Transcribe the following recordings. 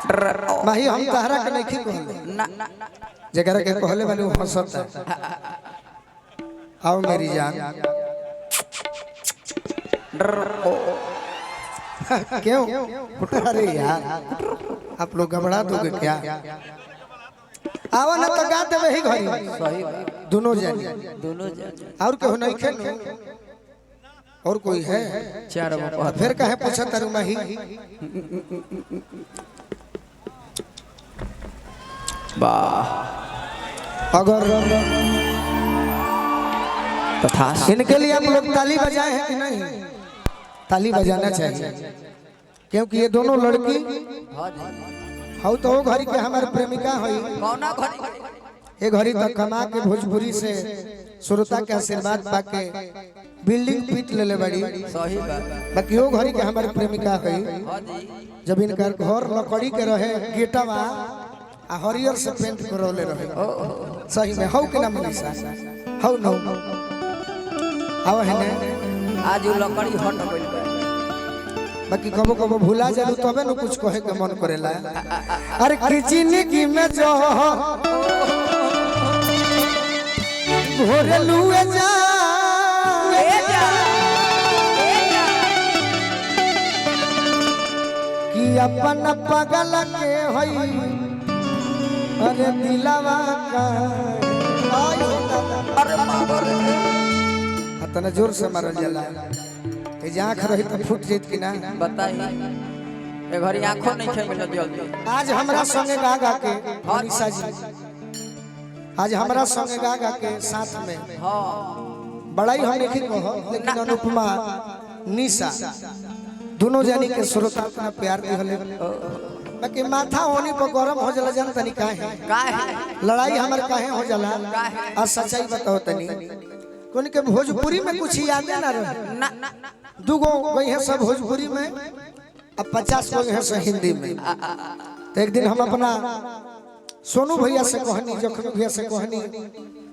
माही हम तहरा के नहीं कहले ना जगह के कहले वाले हंसता आओ मेरी जान क्यों अरे यार आप लोग घबरा दोगे क्या आवा ना तो गा देवे ही घरी सही दोनों जन और केहू नहीं खेल और कोई है चार फिर कहे पूछा तारू माही अगर तथा इनके लिए आप लोग ताली बजाए हैं कि नहीं ताली बजाना चाहिए क्योंकि ये दोनों लड़की हाउ तो वो घड़ी के हमारे प्रेमिका हुई कौना घड़ी ये घड़ी तक कमा के भोजपुरी से श्रोता के आशीर्वाद पाके बिल्डिंग पीट ले बड़ी सही बात बाकी वो घड़ी के हमारे प्रेमिका हुई जब इनका घर लकड़ी के रहे गेटवा आ हरियर से पेंट करौले रहे सही में हाउ के नाम निशा हाउ नो आओ है ने आज वो लकड़ी हट गइल बा बाकी कबो कबो भूला जालू तबे न कुछ कहे के मन करेला अरे किचनी में जो भोरे लुए जा कि अपन पगल के होई अरे दिलवा का अरे बाबा रे इतना जोर से मारल जाला ए जे आंख रही त फूट जेत कि ना बताई ए घड़ी आंखों नहीं खे मिलत जल्दी आज हमरा संगे गा के मनीषा जी आज हमरा संगे गा के साथ में हां बड़ाई हम नहीं कहो लेकिन अनुपमा निशा दोनों जानी के श्रोता अपना प्यार दिहले बाकी माथा होनी पर गरम हो जाला जान तनी काहे लड़ाई हमर काहे हो जाला आ सच्चाई बताओ तनी कोन के भोजपुरी में कुछ याद ना रहे ना दुगो गई है सब भोजपुरी में अब 50 गई है सब हिंदी में तो एक दिन हम अपना सोनू भैया से कहनी जखन भैया से कहनी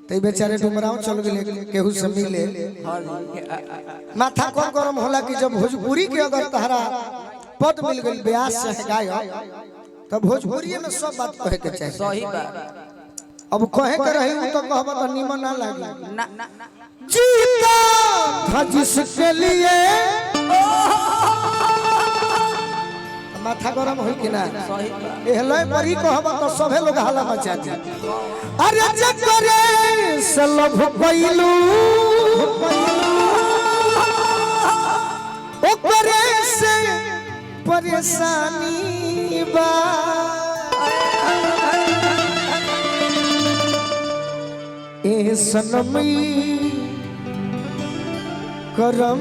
तो बेचारे डुमराव चल गए केहू से मिले माथा कौन गरम होला कि जब भोजपुरी के अगर तहरा पद मिल गई ब्यास से गायक तो भोजपुरी में सब बात कहे के चाहिए सही बात अब कहे के रही तो कहब तो निमन ना लागी ना जीता था जिसके लिए माथा गरम होई कि ना सही बात एहले परी कहब तो सभे लोग हाला मचा दी अरे जकरे से लभ पैलू ओकरे से परेशानी बा ए सनमी करम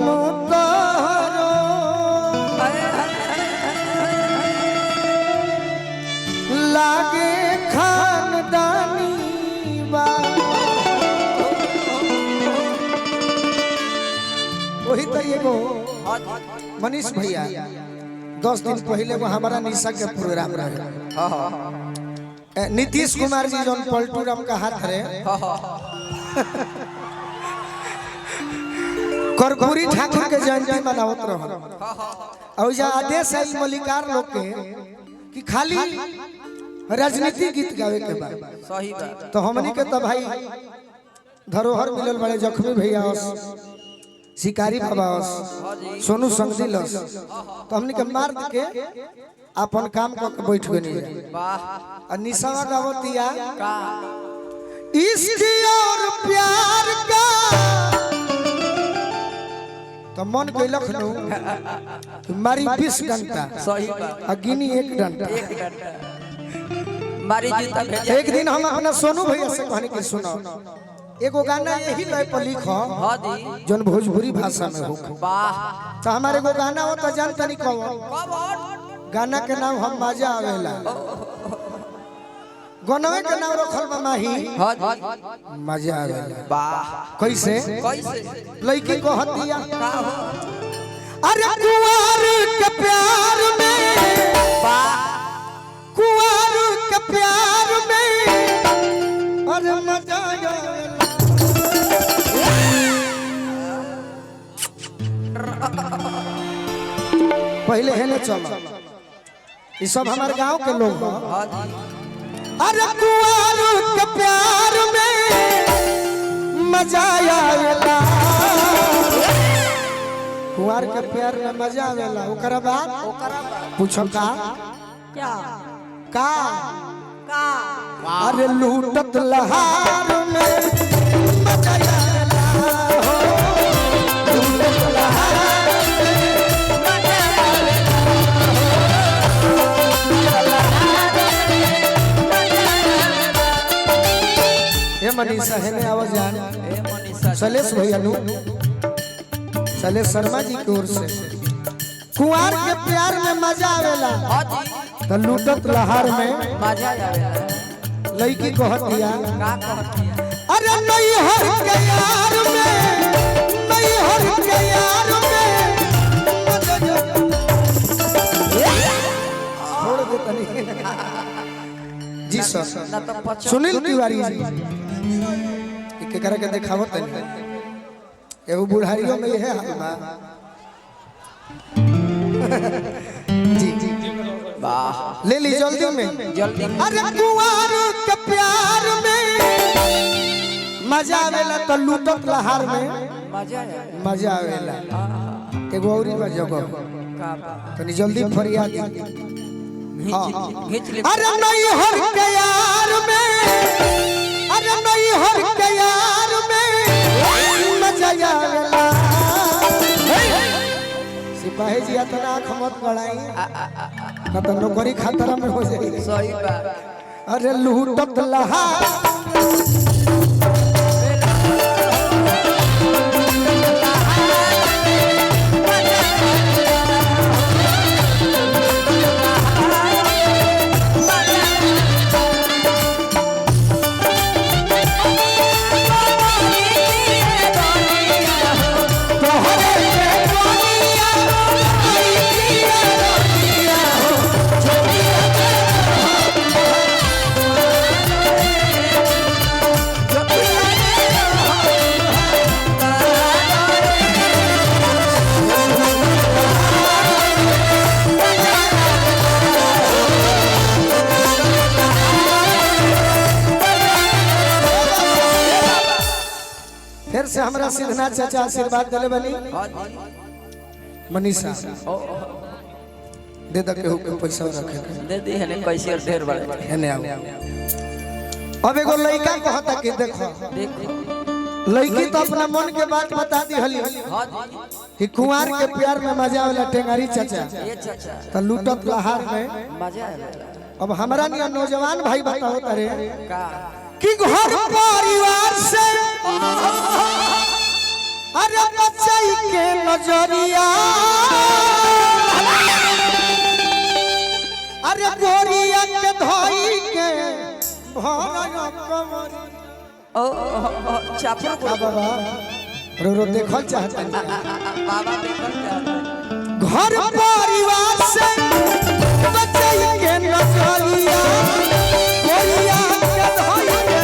तारो लागे खानदानी बा वही तो एगो मनीष भैया 10 दिन पहले वो हमारा निशा के प्रोग्राम रहे नीतीश कुमार जी जो पलटू राम का हाथ रहे कर्पूरी ठाकुर के जयंती मनावत रहो और आदेश है मल्लिकार लोग के कि खाली राजनीति गीत गावे के बाद सही बात तो हमनी के तो भाई धरोहर मिलल बड़े जख्मी भैया शिकारी बाबा सोनू संगदिल तो हमनी के मार के अपन काम कर बैठ गनी वाह निशावा गावतिया का इश्क और प्यार का तो मन के लखनऊ मारी 20 घंटा सही बात अगिनी 1 घंटा 1 घंटा मारी जूता भेजा एक दिन हम अपना सोनू भैया से कहने की सुनो एगो गाना यही लय पर लिखो हां दी जोन भोजपुरी भाषा में हो वाह तो हमारे को गाना हो तो जानता नहीं कहो कब गाना के नाम हम मजा आवेला गनवे के नाम रखल बा माही हां मजा आवेला वाह कैसे कैसे लड़की को हतिया का हो अरे कुंवर के प्यार में वाह कुंवर के प्यार में अरे मजा पहले है ना चलो ये सब हमारे गांव के लोग हैं। हाँ जी। अरे कुंवार के प्यार में मजा आवेला, कुंवार के प्यार में मजा आवेला। ओकरा बाद पूछो का क्या का का अरे लूटत लहार में मजा आवेला हो, लूटत लहार में मजा आवेला हो। ये मनीषा है ने आवाज जान ए मनीषा शैलेश भैया नु शैलेश शर्मा जी की ओर से कुंवार के प्यार में मजा आवेला हाँ जी। तो लूटत लहार में मजा आवेला लड़की कहतिया का कहती है अरे नहीं हर के यार में, नहीं हर के यार में छोड़ दे तनी जी सर। ना तो पछ सुनील तिवारी जी के करे के दिखावो तनी एगो बुढ़ारियों में है हाल बा जी जी वाह ले ली जल्दी में। जल्दी अरे कुंवार के प्यार में मजा आवेला तो लूटत लहार में मजा आवेला मजा आवेला। एगो औरी बा जगह का बा तनी जल्दी फरियाद घिच ले अरे नहीं हर के यार में, अरे नहीं हर के यार में मजा आवेला। सिपाही जी इतना आँख मत बढ़ाई न तो नौकरी खतरा में हो जाएगी। सही बात अरे लूटत लहार फिर से हमरा सिद्धनाथ चाचा आशीर्वाद दिले बनी हाँ जी। मनीषा दे दे केहू के पैसा रखे दे दी है कैसे और ढेर बड़े एने आओ। अब एगो लड़का कहता कि देखो देखो लड़की तो अपना मन के बात बता दी हली हाँ जी। कि कुंवार के प्यार में मजा वाला टेंगारी चाचा ये चाचा तो लूटत लहार में मजा आवेला अब हमरा नियर नौजवान भाई बताओ तारे का कि घर परिवार से अरे बचाई के नजरिया अरे गोरिया के धोई के भरया कमर। ओ चापर को बाबा रो देखल चाहता बाबा देखल चाहता घर परिवार से बचाई के नजरिया गोरिया के धोई के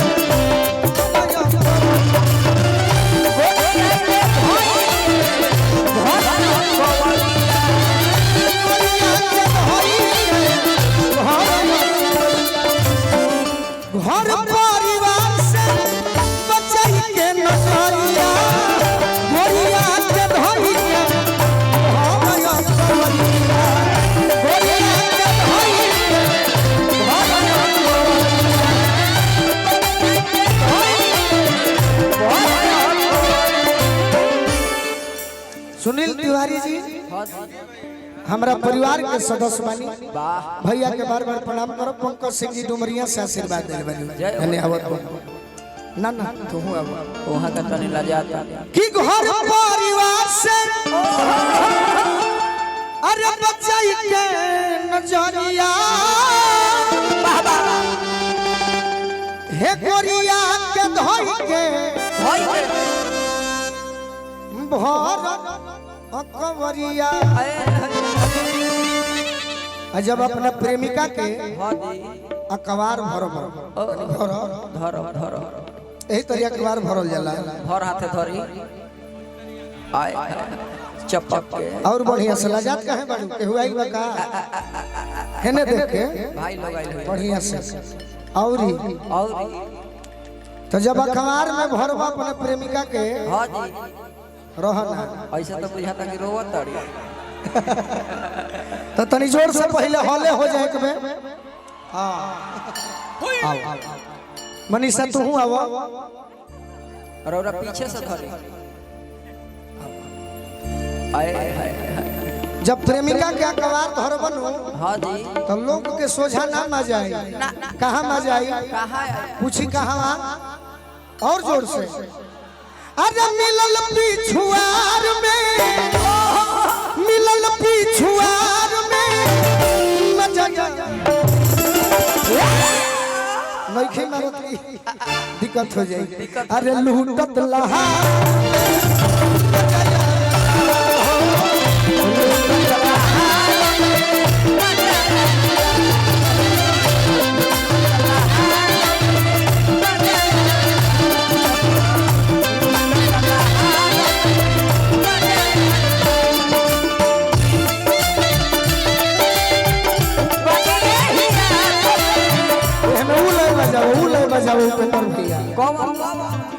भरया घर परिवार से बचाई के नजरिया गोरिया के धोई के भरया कमरिया, गोरिया के धोई के भरया कमरिया। सुनील तिवारी जी हाँ जी। हमारा परिवार के सदस्य बानी वाह भैया के बार बार प्रणाम करो। पंकज सिंह जी डुमरिया से आशीर्वाद दे बनी धन्यवाद। ना ना तू अब वहाँ का तनी लजाता कि घर परिवार से अरे बचाई के नजरिया हे गोरिया के धोई के भर अकबरिया। जब अपना प्रेमिका के अकबार भर धरो धरो यही तरह अखबार भरल जाला भर हाथे धरी आए चपक के और बढ़िया से लजात काहे बाड़ू के हुआई बा का हेने देख के भाई लोग आइल हुए। बढ़िया से औरी और तो जब अखबार में भरवा अपने प्रेमिका के हाँ जी रहना ऐसे तो बुझाता कि रोवत तड़ी तो तनी जोर से पहले हौले हो जाए के हां आओ मनीषा तू आव और ओरा पीछे से धरे आए हाय हाय जब प्रेमिका के अखबार धरबन हाँ जी तो लोग के सोझा ना मा जाए कहां मा जाए कहाँ है पूछी कहां और जोर से अरे मिलल पिछुआर में मजा नइखे मारत की दिक्कत हो जाए अरे लूटत लहा बजाओ पेपर भैया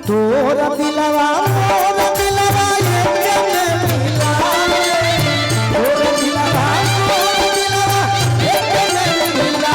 तोरा दिलवा मोरा दिलवा ये केने मिला तोरा दिलवा मोरा दिलवा ये केने मिला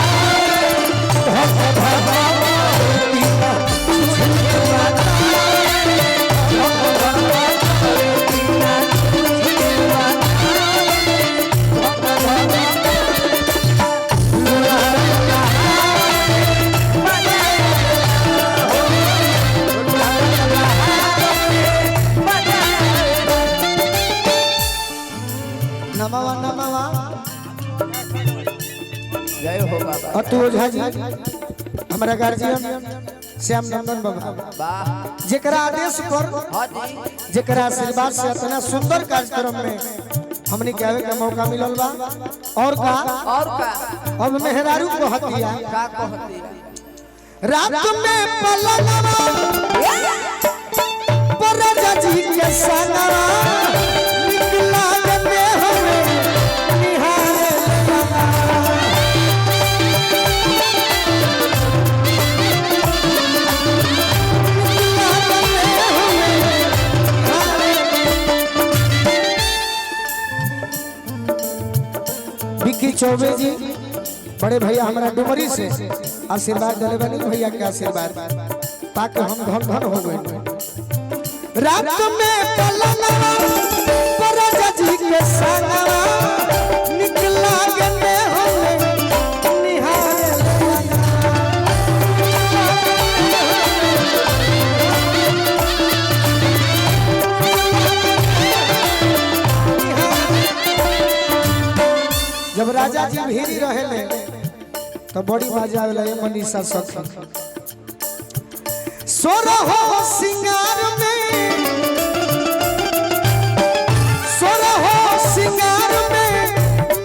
नमवा नमवा जय हो बाबा अतु ओझा जी हमारा गार्जियन श्याम नंदन बाबा वाह जेकरा आदेश पर हाँ जी जेकरा आशीर्वाद से इतना सुंदर कार्यक्रम में हमने के आवे का मौका मिलल बा और का अब मेहरारू को हतिया का कहती रात में पलनवा पर जी के सनवा निकला गने हमें निहारे विक्की चौबे जी बड़े भैया हमारा डुमरी से आशीर्वाद दिले बनी भैया के आशीर्वाद ताकि हम धन धन हो गए रात में पलनवा पर जी के सनवा निकला गने हमें निहारे जब राजा जी भीरी रहेले तो बड़ी मजा आवेला ये मनीषा सखी सोरहो सिंगार में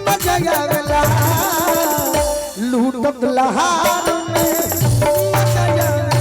मजा आवेला लूटत लहार में मजा आवेला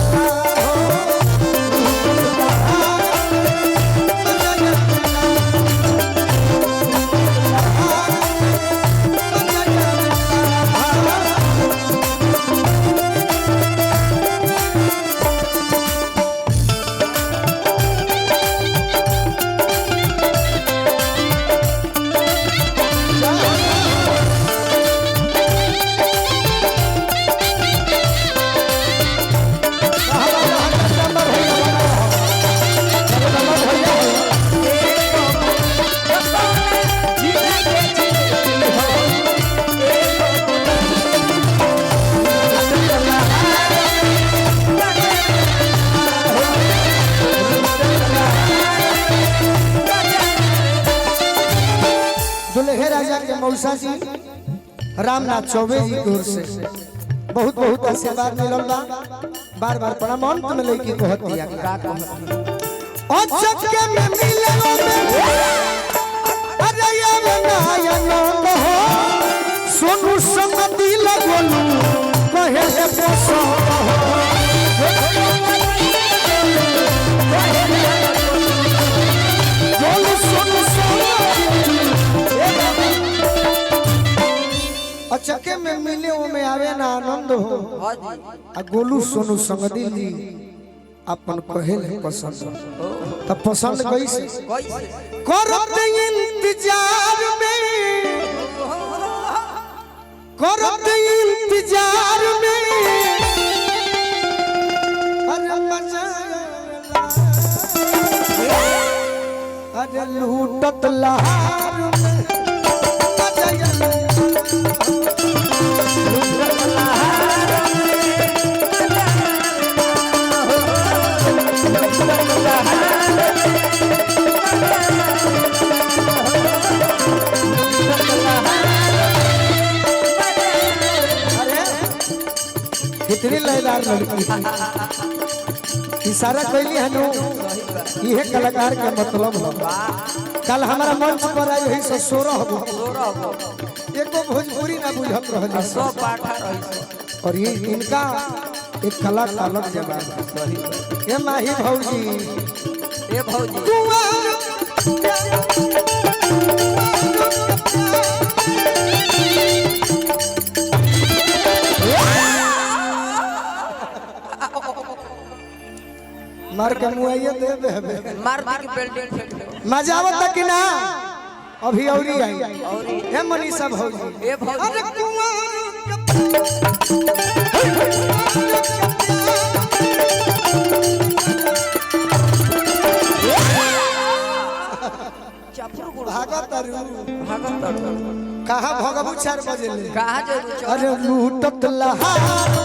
दुल्हे राजा के मौसा जी रामनाथ चौबे जी की ओर से बहुत बहुत आशीर्वाद मिलल बा बार बार प्रणाम अंत में लेके कहत दिया का कहती अचके में मिले अरे ये बनाया नंद हो सोनू संग दिल गोलू कहे ले पोसो गोलू सोनू संग अचके में मिले वो में आवे ना आनंद हो हाँ जी आ गोलू सोनू संग दिली अपन कहेल पसंद तब पसंद कैसे कैसे करत इंतजार में करत इंतजार में अरे मजाला अरे लूटत लहार में मजाला लूटत लहार कितनी लयदार लड़की इशारा कैली है नो ये कलाकार के मतलब हो कल हमारा मंच पर आई है सो सोरा हो एको भोजपुरी ना बुझत रहल सब पाठा रही और ये इनका एक कला का अलग जवाब है ये माही भौजी ए भौजी मार के मुआइया दे दे मार दी की बिल्डिंग फेंक दो मजा आवता कि ना अभी औरी आई हे मनीषा भौजी ए भौजी अरे चपुर भागत भागत कहाँ भगबू 4 बजे ले कहाँ जो अरे लूटत लहार